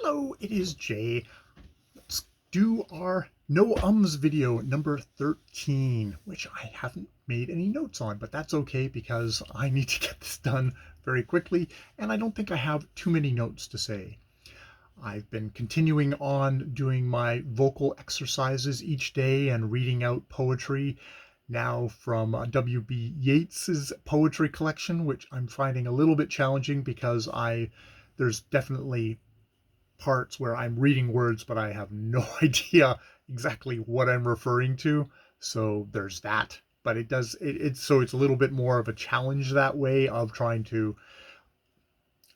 Hello, it is Jay. Let's do our no ums video number 13, which I haven't made any notes on, but that's okay because I need to get this done very quickly, and I don't think I have too many notes to say. I've been continuing on doing my vocal exercises each day and reading out poetry now from W.B. Yeats's poetry collection, which I'm finding a little bit challenging because there's definitely parts where I'm reading words, but I have no idea exactly what I'm referring to. So there's that. But it's a little bit more of a challenge that way of trying to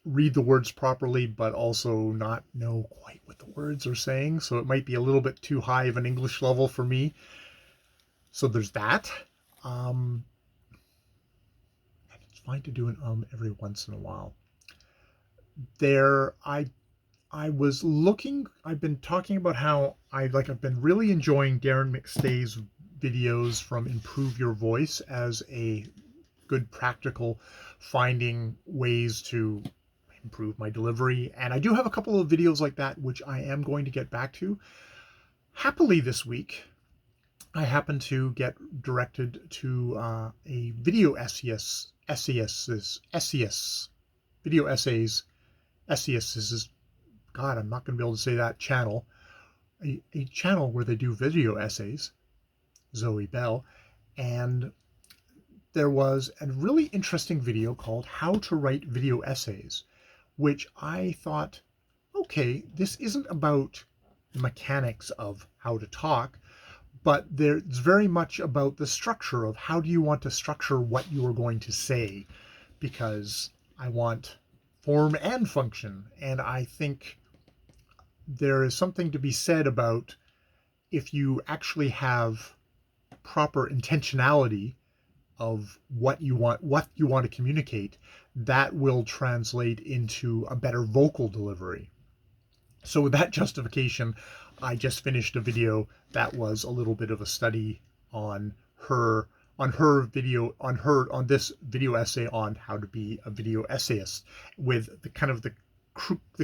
read the words properly, but also not know quite what the words are saying. So it might be a little bit too high of an English level for me. So there's that. Um, and it's fine to do an every once in a while. There, I've been talking about how I've been really enjoying Darren McStay's videos from Improve Your Voice as a good practical finding ways to improve my delivery. And I do have a couple of videos like that, which I am going to get back to. Happily this week, I happened to get directed to a video video essays, essays. God, I'm not going to be able to say that channel. A channel where they do video essays, Zoe Bell, and there was a really interesting video called How to Write Video Essays, which I thought, okay, this isn't about the mechanics of how to talk, but it's very much about the structure of how do you want to structure what you are going to say, because I want form and function, and I think there is something to be said about if you actually have proper intentionality of what you want to communicate, that will translate into a better vocal delivery. So with that justification, I just finished a video that was a little bit of a study on this video essay on how to be a video essayist, with the kind of the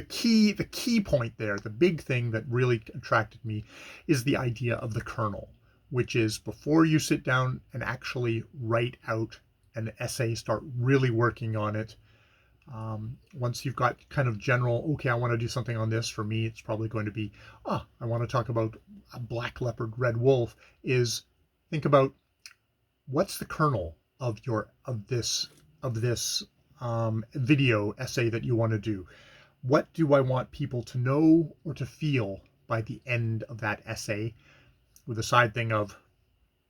key point there, the big thing that really attracted me, is the idea of the kernel, which is before you sit down and actually write out an essay, start really working on it. Once you've got kind of general, okay, I want to do something on this. For me, it's probably going to be, I want to talk about a black leopard, red wolf. Is think about what's the kernel of this video essay that you want to do. What do I want people to know or to feel by the end of that essay, with a side thing of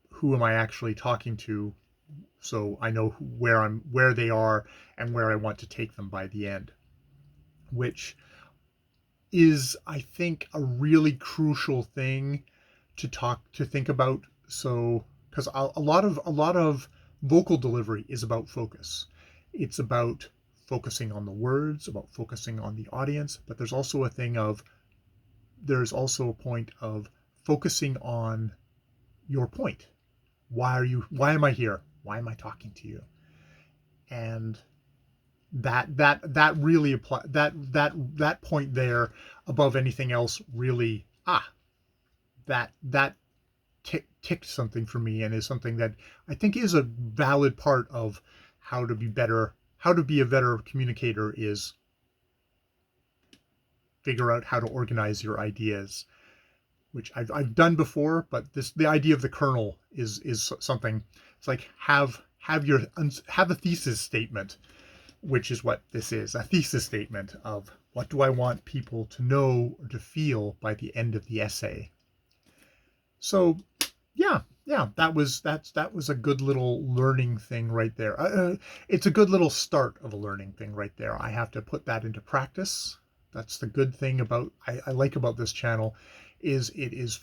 who am I actually talking to, so I know where they are and where I want to take them by the end, which is, I think, a really crucial thing to think about. So, because a lot of vocal delivery is about focus. It's about focusing on the words, about focusing on the audience, but there's also a point of focusing on your point. Why am I here? Why am I talking to you? And that really apply that point there above anything else really that ticked something for me, and is something that I think is a valid part of how to be a better communicator, is figure out how to organize your ideas, which I've done before, but the idea of the kernel is something. It's like have a thesis statement, which is what this is, a thesis statement of what do I want people to know or to feel by the end of the essay. So yeah, that was a good little learning thing right there. It's a good little start of a learning thing right there. I have to put that into practice. That's the good thing I like about this channel, is it gives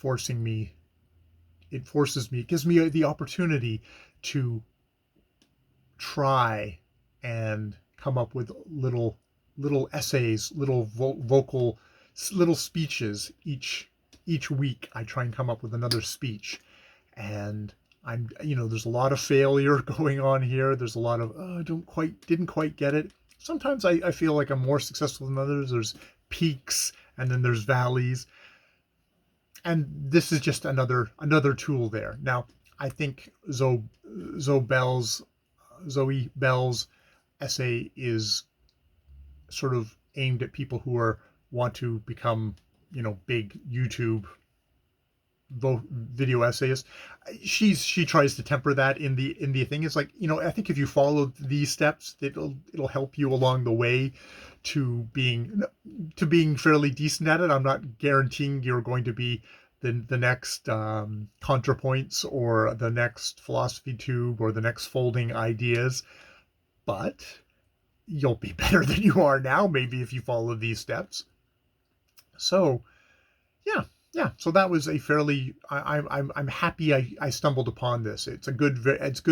me the opportunity to try and come up with little essays, little vocal, little speeches. Each week I try and come up with another speech, and there's a lot of failure going on here. There's a lot of didn't quite get it. Sometimes I feel like I'm more successful than others. There's peaks and then there's valleys. And this is just another tool there. Now, I think Zoe Bell's essay is sort of aimed at people who want to become, big YouTube video essayists. She tries to temper that in the thing. It's like, I think if you follow these steps, it'll help you along the way to being fairly decent at it. I'm not guaranteeing you're going to be the next ContraPoints or the next Philosophy Tube or the next Folding Ideas, but you'll be better than you are now, maybe, if you follow these steps. So, yeah. So that was a fairly. I'm happy I stumbled upon this. It's good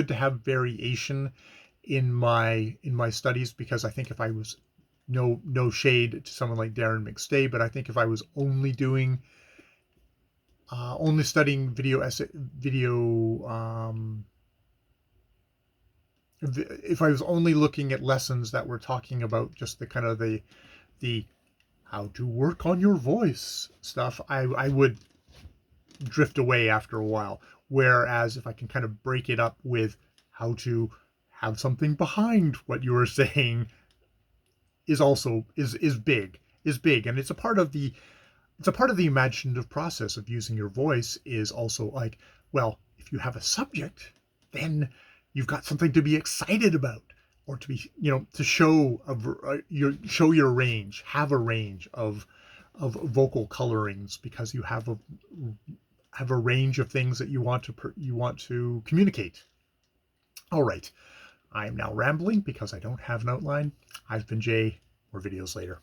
to have variation in my studies, because I think if I was, no shade to someone like Darren McStay, but I think if I was only doing only studying if I was only looking at lessons that were talking about just the kind of the how to work on your voice stuff, I would drift away after a while. Whereas if I can kind of break it up with how to have something behind what you are saying is big, and it's a part of the imaginative process of using your voice. Is also like, well, if you have a subject, then you've got something to be excited about, or to be, to show your range, have a range of vocal colorings, because you have a range of things that you want to communicate. All right, I'm now rambling because I don't have an outline. I've been Jay. More videos later.